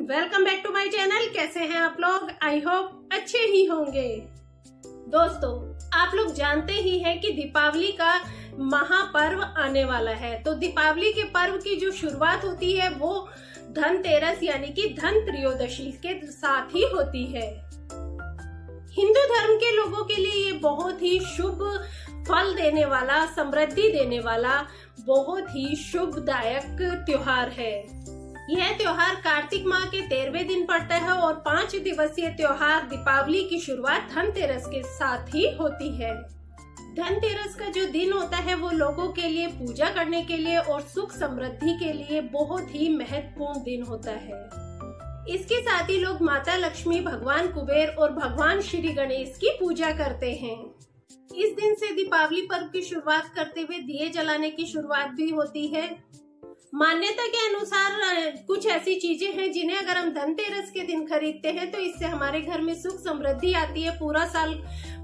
Welcome back to my channel. कैसे हैं आप लोग? आई होप अच्छे ही होंगे। दोस्तों, आप लोग जानते ही हैं कि दीपावली का महापर्व आने वाला है। तो दीपावली के पर्व की जो शुरुआत होती है वो धनतेरस यानी कि धन त्रयोदशी के साथ ही होती है। हिंदू धर्म के लोगों के लिए ये बहुत ही शुभ फल देने वाला, समृद्धि देने वाला, बहुत ही शुभदायक त्योहार है। यह त्योहार कार्तिक माह के 13वें दिन पड़ता है और 5 दिवसीय त्योहार दीपावली की शुरुआत धनतेरस के साथ ही होती है। धनतेरस का जो दिन होता है वो लोगों के लिए पूजा करने के लिए और सुख समृद्धि के लिए बहुत ही महत्वपूर्ण दिन होता है। इसके साथ ही लोग माता लक्ष्मी, भगवान कुबेर और भगवान श्री गणेश की पूजा करते हैं। इस दिन से दीपावली पर्व की शुरुआत करते हुए दिए जलाने की शुरुआत भी होती है। मान्यता के अनुसार कुछ ऐसी चीजें हैं जिन्हें अगर हम धनतेरस के दिन खरीदते हैं तो इससे हमारे घर में सुख समृद्धि आती है, पूरा साल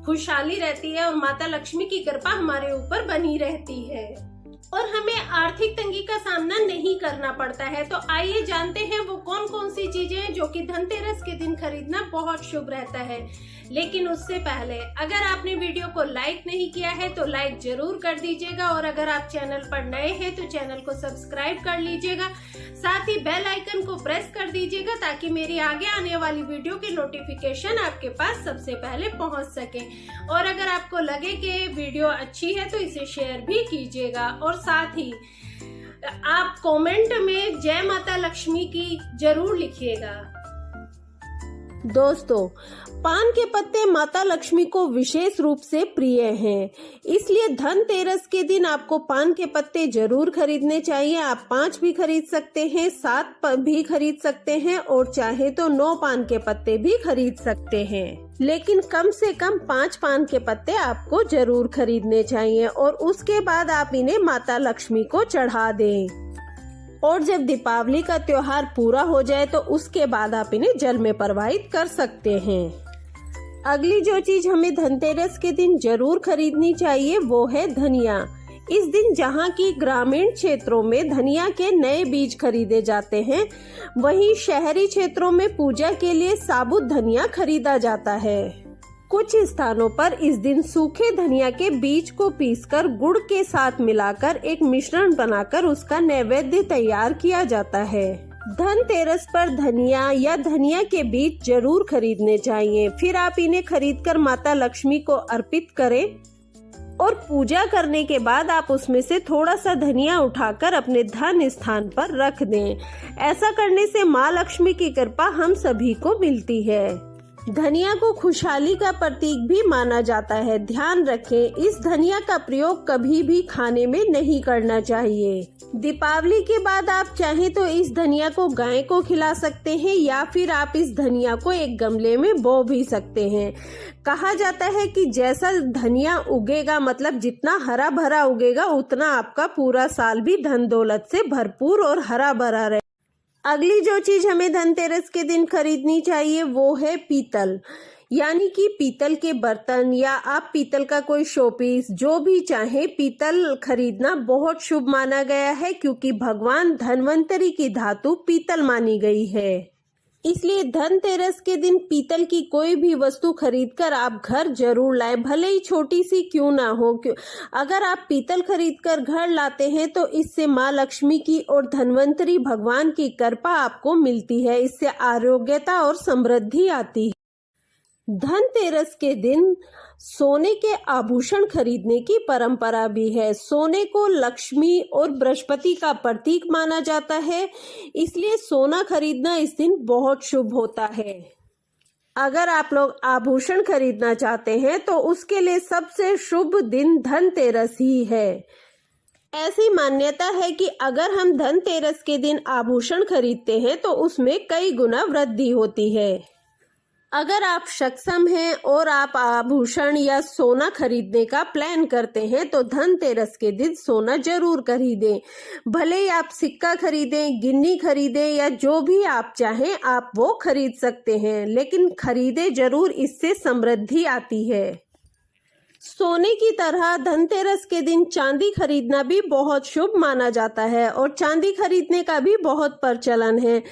खुशहाली रहती है और माता लक्ष्मी की कृपा हमारे ऊपर बनी रहती है और हमें आर्थिक तंगी का सामना नहीं करना पड़ता है। तो आइए जानते हैं वो कौन कौन सी चीजें हैं जो कि धनतेरस के दिन खरीदना बहुत शुभ रहता है। लेकिन उससे पहले अगर आपने वीडियो को लाइक नहीं किया है तो लाइक जरूर कर दीजिएगा और अगर आप चैनल पर नए हैं तो चैनल को सब्सक्राइब कर लीजिएगा। साथ ही बेल आइकन को प्रेस कर दीजिएगा ताकि मेरी आगे आने वाली वीडियो की नोटिफिकेशन आपके पास सबसे पहले पहुंच सके। और अगर आपको लगे कि वीडियो अच्छी है तो इसे शेयर भी कीजिएगा और साथ ही आप कमेंट में जय माता लक्ष्मी की जरूर लिखिएगा। दोस्तों, पान के पत्ते माता लक्ष्मी को विशेष रूप से प्रिय हैं, इसलिए धनतेरस के दिन आपको पान के पत्ते जरूर खरीदने चाहिए। आप 5 भी खरीद सकते हैं, 7 भी खरीद सकते हैं और चाहे तो 9 पान के पत्ते भी खरीद सकते हैं। लेकिन कम से कम 5 पान के पत्ते आपको जरूर खरीदने चाहिए और उसके बाद आप इन्हें माता लक्ष्मी को चढ़ा दें। और जब दीपावली का त्योहार पूरा हो जाए तो उसके बाद आप इन्हें जल में प्रवाहित कर सकते हैं। अगली जो चीज हमें धनतेरस के दिन जरूर खरीदनी चाहिए वो है धनिया। इस दिन जहाँ की ग्रामीण क्षेत्रों में धनिया के नए बीज खरीदे जाते हैं, वहीं शहरी क्षेत्रों में पूजा के लिए साबुत धनिया खरीदा जाता है। कुछ स्थानों पर इस दिन सूखे धनिया के बीज को पीसकर गुड़ के साथ मिलाकर एक मिश्रण बनाकर उसका नैवेद्य तैयार किया जाता है। धनतेरस पर धनिया या धनिया के बीज जरूर खरीदने चाहिए। फिर आप इन्हें खरीदकर माता लक्ष्मी को अर्पित करें और पूजा करने के बाद आप उसमें से थोड़ा सा धनिया उठाकर अपने धन स्थान पर रख दें। ऐसा करने से माँ लक्ष्मी की कृपा हम सभी को मिलती है। धनिया को खुशहाली का प्रतीक भी माना जाता है। ध्यान रखें, इस धनिया का प्रयोग कभी भी खाने में नहीं करना चाहिए। दीपावली के बाद आप चाहें तो इस धनिया को गाय को खिला सकते हैं या फिर आप इस धनिया को एक गमले में बो भी सकते हैं। कहा जाता है कि जैसा धनिया उगेगा, मतलब जितना हरा भरा उगेगा, उतना आपका पूरा साल भी धन दौलत से भरपूर और हरा भरा रहे। अगली जो चीज हमें धनतेरस के दिन खरीदनी चाहिए वो है पीतल, यानी कि पीतल के बर्तन या आप पीतल का कोई शोपीस, जो भी चाहे, पीतल खरीदना बहुत शुभ माना गया है क्योंकि भगवान धन्वंतरी की धातु पीतल मानी गई है। इसलिए धनतेरस के दिन पीतल की कोई भी वस्तु खरीदकर आप घर जरूर लाएं, भले ही छोटी सी क्यों ना हो। अगर आप पीतल खरीदकर घर लाते हैं तो इससे माँ लक्ष्मी की और धन्वंतरी भगवान की कृपा आपको मिलती है। इससे आरोग्यता और समृद्धि आती है। धनतेरस के दिन सोने के आभूषण खरीदने की परंपरा भी है। सोने को लक्ष्मी और बृहस्पति का प्रतीक माना जाता है, इसलिए सोना खरीदना इस दिन बहुत शुभ होता है। अगर आप लोग आभूषण खरीदना चाहते हैं तो उसके लिए सबसे शुभ दिन धनतेरस ही है। ऐसी मान्यता है कि अगर हम धनतेरस के दिन आभूषण खरीदते हैं तो उसमें कई गुना वृद्धि होती है। अगर आप सक्षम हैं और आप आभूषण या सोना खरीदने का प्लान करते हैं तो धनतेरस के दिन सोना जरूर खरीदें। भले ही आप सिक्का खरीदें, गिन्नी खरीदें या जो भी आप चाहें आप वो खरीद सकते हैं, लेकिन खरीदें जरूर, इससे समृद्धि आती है। सोने की तरह धनतेरस के दिन चांदी खरीदना भी बहुत शुभ माना जाता है और चांदी खरीदने का भी बहुत प्रचलन है।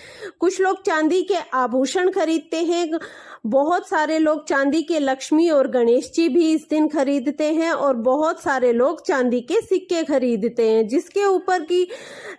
कुछ लोग चांदी के आभूषण खरीदते हैं, बहुत सारे लोग चांदी के लक्ष्मी और गणेश जी भी इस दिन खरीदते हैं और बहुत सारे लोग चांदी के सिक्के खरीदते हैं जिसके ऊपर की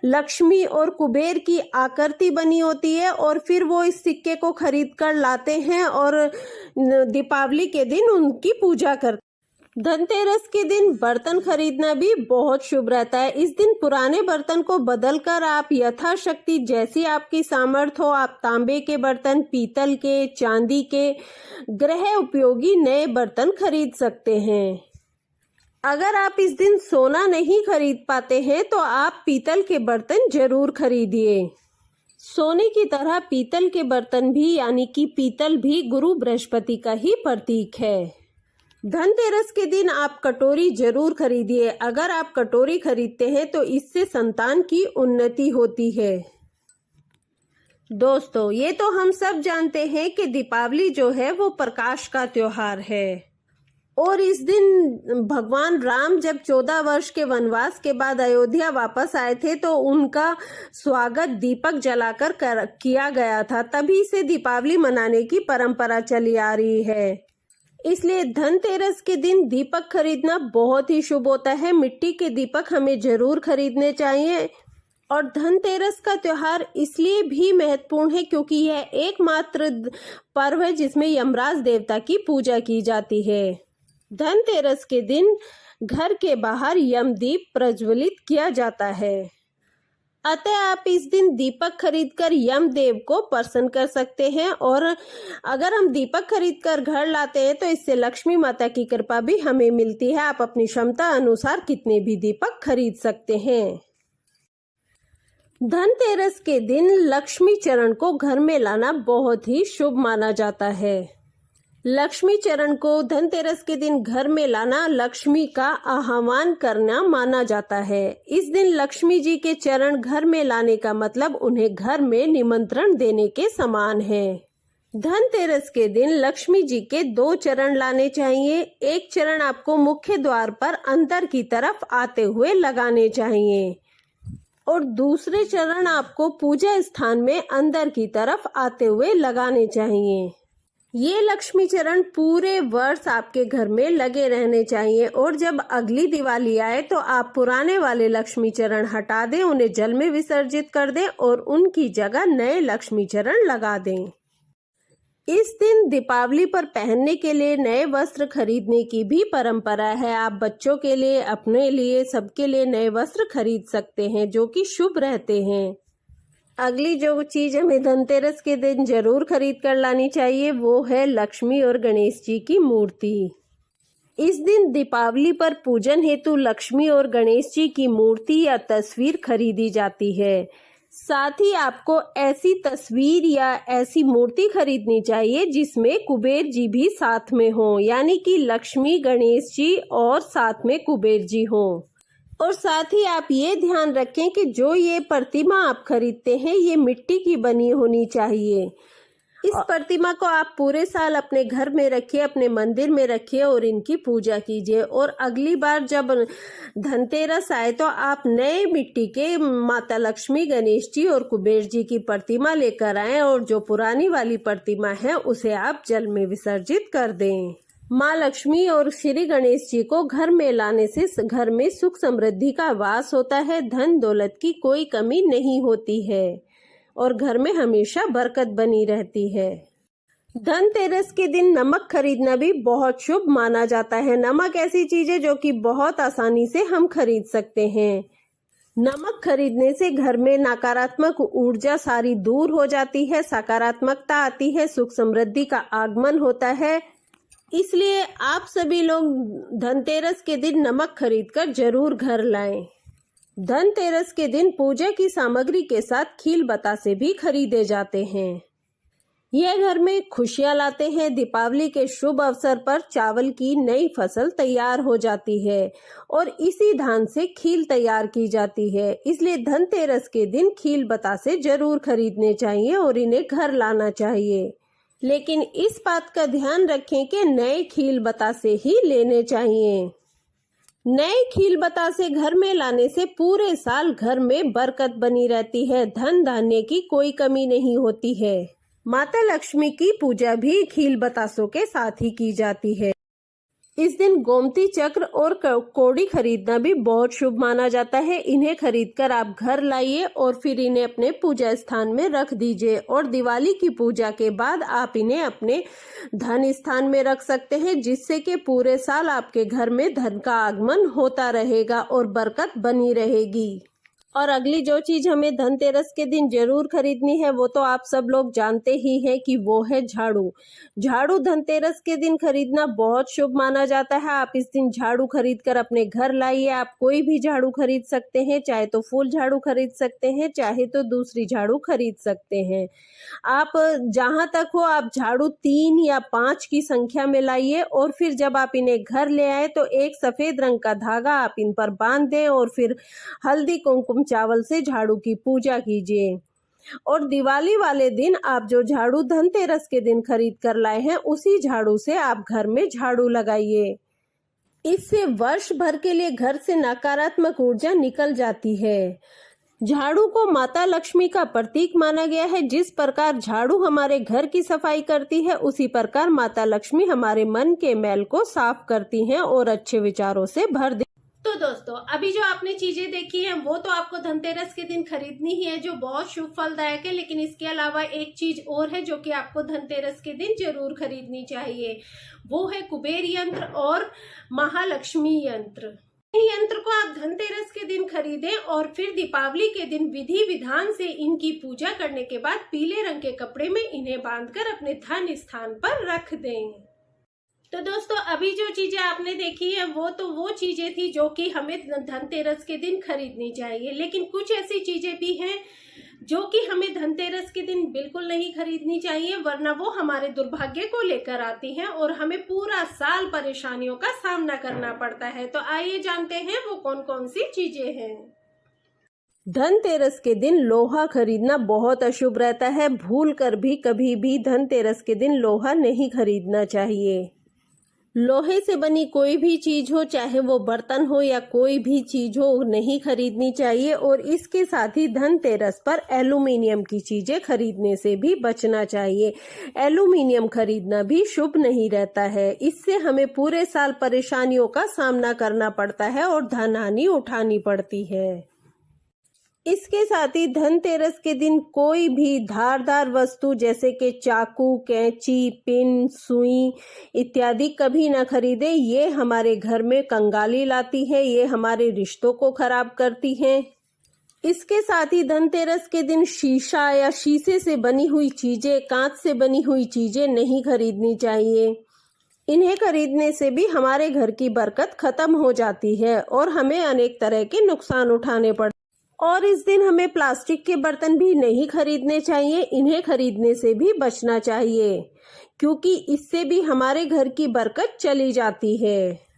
लक्ष्मी और कुबेर की आकृति बनी होती है और फिर वो इस सिक्के को खरीद कर लाते हैं और दीपावली के दिन उनकी पूजा करते हैं। धनतेरस के दिन बर्तन खरीदना भी बहुत शुभ रहता है। इस दिन पुराने बर्तन को बदलकर आप यथाशक्ति जैसी आपकी सामर्थ्य हो आप तांबे के बर्तन, पीतल के, चांदी के, गृह उपयोगी नए बर्तन खरीद सकते हैं। अगर आप इस दिन सोना नहीं खरीद पाते हैं तो आप पीतल के बर्तन जरूर खरीदिए। सोने की तरह पीतल के बर्तन भी यानी कि पीतल भी गुरु बृहस्पति का ही प्रतीक है। धनतेरस के दिन आप कटोरी जरूर खरीदिए। अगर आप कटोरी खरीदते हैं तो इससे संतान की उन्नति होती है। दोस्तों, ये तो हम सब जानते हैं कि दीपावली जो है वो प्रकाश का त्योहार है और इस दिन भगवान राम जब 14 वर्ष के वनवास के बाद अयोध्या वापस आए थे तो उनका स्वागत दीपक जलाकर किया गया था। तभी से दीपावली मनाने की परंपरा चली आ रही है। इसलिए धनतेरस के दिन दीपक खरीदना बहुत ही शुभ होता है। मिट्टी के दीपक हमें जरूर खरीदने चाहिए और धनतेरस का त्योहार इसलिए भी महत्वपूर्ण है क्योंकि यह एकमात्र पर्व है जिसमें यमराज देवता की पूजा की जाती है। धनतेरस के दिन घर के बाहर यमदीप प्रज्वलित किया जाता है। अतः आप इस दिन दीपक खरीदकर यमदेव को प्रसन्न कर सकते हैं और अगर हम दीपक खरीदकर घर लाते हैं तो इससे लक्ष्मी माता की कृपा भी हमें मिलती है। आप अपनी क्षमता अनुसार कितने भी दीपक खरीद सकते हैं। धनतेरस के दिन लक्ष्मी चरण को घर में लाना बहुत ही शुभ माना जाता है। लक्ष्मी चरण को धनतेरस के दिन घर में लाना लक्ष्मी का आह्वान करना माना जाता है। इस दिन लक्ष्मी जी के चरण घर में लाने का मतलब उन्हें घर में निमंत्रण देने के समान है। धनतेरस के दिन लक्ष्मी जी के 2 चरण लाने चाहिए। एक चरण आपको मुख्य द्वार पर अंदर की तरफ आते हुए लगाने चाहिए और दूसरे चरण आपको पूजा स्थान में अंदर की तरफ आते हुए लगाने चाहिए। ये लक्ष्मी चरण पूरे वर्ष आपके घर में लगे रहने चाहिए और जब अगली दिवाली आए तो आप पुराने वाले लक्ष्मी चरण हटा दें, उन्हें जल में विसर्जित कर दें और उनकी जगह नए लक्ष्मी चरण लगा दें। इस दिन दीपावली पर पहनने के लिए नए वस्त्र खरीदने की भी परंपरा है। आप बच्चों के लिए, अपने लिए, सबके लिए नए वस्त्र खरीद सकते हैं जो कि शुभ रहते हैं। अगली जो चीज हमें धनतेरस के दिन जरूर खरीद कर लानी चाहिए वो है लक्ष्मी और गणेश जी की मूर्ति। इस दिन दीपावली पर पूजन हेतु लक्ष्मी और गणेश जी की मूर्ति या तस्वीर खरीदी जाती है। साथ ही आपको ऐसी तस्वीर या ऐसी मूर्ति खरीदनी चाहिए जिसमें कुबेर जी भी साथ में हो, यानी कि लक्ष्मी, गणेश जी और साथ में कुबेर जी हो। और साथ ही आप ये ध्यान रखें कि जो ये प्रतिमा आप खरीदते हैं ये मिट्टी की बनी होनी चाहिए। इस प्रतिमा को आप पूरे साल अपने घर में रखिए, अपने मंदिर में रखिए और इनकी पूजा कीजिए। और अगली बार जब धनतेरस आए तो आप नए मिट्टी के माता लक्ष्मी, गणेश जी और कुबेर जी की प्रतिमा लेकर आएं और जो पुरानी वाली प्रतिमा है उसे आप जल में विसर्जित कर दें। माँ लक्ष्मी और श्री गणेश जी को घर में लाने से घर में सुख समृद्धि का वास होता है, धन दौलत की कोई कमी नहीं होती है और घर में हमेशा बरकत बनी रहती है। धनतेरस के दिन नमक खरीदना भी बहुत शुभ माना जाता है। नमक ऐसी चीज है जो कि बहुत आसानी से हम खरीद सकते हैं। नमक खरीदने से घर में नकारात्मक ऊर्जा सारी दूर हो जाती है, सकारात्मकता आती है, सुख समृद्धि का आगमन होता है। इसलिए आप सभी लोग धनतेरस के दिन नमक खरीदकर जरूर घर लाएं। धनतेरस के दिन पूजा की सामग्री के साथ खील बतासे भी खरीदे जाते हैं। यह घर में खुशियां लाते हैं। दीपावली के शुभ अवसर पर चावल की नई फसल तैयार हो जाती है और इसी धान से खील तैयार की जाती है। इसलिए धनतेरस के दिन खील बतासे जरूर खरीदने चाहिए और इन्हें घर लाना चाहिए। लेकिन इस बात का ध्यान रखें कि नए खील बतासे ही लेने चाहिए। नए खील बतासे घर में लाने से पूरे साल घर में बरकत बनी रहती है, धन धान्य की कोई कमी नहीं होती है। माता लक्ष्मी की पूजा भी खील बतासों के साथ ही की जाती है। इस दिन गोमती चक्र और कौड़ी खरीदना भी बहुत शुभ माना जाता है। इन्हें खरीदकर आप घर लाइए और फिर इन्हें अपने पूजा स्थान में रख दीजिए और दिवाली की पूजा के बाद आप इन्हें अपने धन स्थान में रख सकते हैं, जिससे कि पूरे साल आपके घर में धन का आगमन होता रहेगा और बरकत बनी रहेगी। और अगली जो चीज हमें धनतेरस के दिन जरूर खरीदनी है वो तो आप सब लोग जानते ही हैं कि वो है झाड़ू। झाड़ू धनतेरस के दिन खरीदना बहुत शुभ माना जाता है। आप इस दिन झाड़ू खरीदकर अपने घर लाइए। आप कोई भी झाड़ू खरीद सकते हैं, चाहे तो फूल झाड़ू खरीद सकते हैं, चाहे तो दूसरी झाड़ू खरीद सकते हैं। आप जहां तक हो आप झाड़ू 3 या 5 की संख्या में लाइए और फिर जब आप इन्हें घर ले आए तो एक सफेद रंग का धागा आप इन पर बांध दें और फिर हल्दी कुमकुम चावल से झाड़ू की पूजा कीजिए। और दिवाली वाले दिन आप जो झाड़ू धनतेरस के दिन खरीद कर लाए हैं उसी झाड़ू से आप घर में झाड़ू लगाइए। इससे वर्ष भर के लिए घर से नकारात्मक ऊर्जा निकल जाती है। झाड़ू को माता लक्ष्मी का प्रतीक माना गया है। जिस प्रकार झाड़ू हमारे घर की सफाई करती है, उसी प्रकार माता लक्ष्मी हमारे मन के मैल को साफ करती हैं और अच्छे विचारों से भर देती। तो दोस्तों, अभी जो आपने चीजें देखी हैं वो तो आपको धनतेरस के दिन खरीदनी ही है, जो बहुत शुभ फलदायक है। लेकिन इसके अलावा एक चीज और है जो कि आपको धनतेरस के दिन जरूर खरीदनी चाहिए, वो है कुबेर यंत्र और महालक्ष्मी यंत्र। इन यंत्र को आप धनतेरस के दिन खरीदें और फिर दीपावली के दिन विधि विधान से इनकी पूजा करने के बाद पीले रंग के कपड़े में इन्हें बांधकर अपने धन स्थान पर रख दें। तो दोस्तों, अभी जो चीजें आपने देखी है वो तो वो चीजें थी जो कि हमें धनतेरस के दिन खरीदनी चाहिए। लेकिन कुछ ऐसी चीजें भी हैं जो कि हमें धनतेरस के दिन बिल्कुल नहीं खरीदनी चाहिए, वरना वो हमारे दुर्भाग्य को लेकर आती हैं और हमें पूरा साल परेशानियों का सामना करना पड़ता है। तो आइए जानते हैं वो कौन कौन सी चीजें हैं। धनतेरस के दिन लोहा खरीदना बहुत अशुभ रहता है। भूल कर भी कभी भी धनतेरस के दिन लोहा नहीं खरीदना चाहिए। लोहे से बनी कोई भी चीज हो, चाहे वो बर्तन हो या कोई भी चीज हो, नहीं खरीदनी चाहिए। और इसके साथ ही धनतेरस पर एल्यूमिनियम की चीजें खरीदने से भी बचना चाहिए। एल्यूमिनियम खरीदना भी शुभ नहीं रहता है। इससे हमें पूरे साल परेशानियों का सामना करना पड़ता है और धन हानि उठानी पड़ती है। इसके साथ ही धनतेरस के दिन कोई भी धारदार वस्तु जैसे कि चाकू, कैंची, पिन, सुई इत्यादि कभी ना खरीदे। ये हमारे घर में कंगाली लाती है, ये हमारे रिश्तों को खराब करती हैं। इसके साथ ही धनतेरस के दिन शीशा या शीशे से बनी हुई चीजें, कांच से बनी हुई चीजें नहीं खरीदनी चाहिए। इन्हें खरीदने से भी हमारे घर की बरकत खत्म हो जाती है और हमें अनेक तरह के नुकसान उठाने पड़ते हैं। और इस दिन हमें प्लास्टिक के बर्तन भी नहीं खरीदने चाहिए। इन्हें खरीदने से भी बचना चाहिए, क्योंकि इससे भी हमारे घर की बरकत चली जाती है।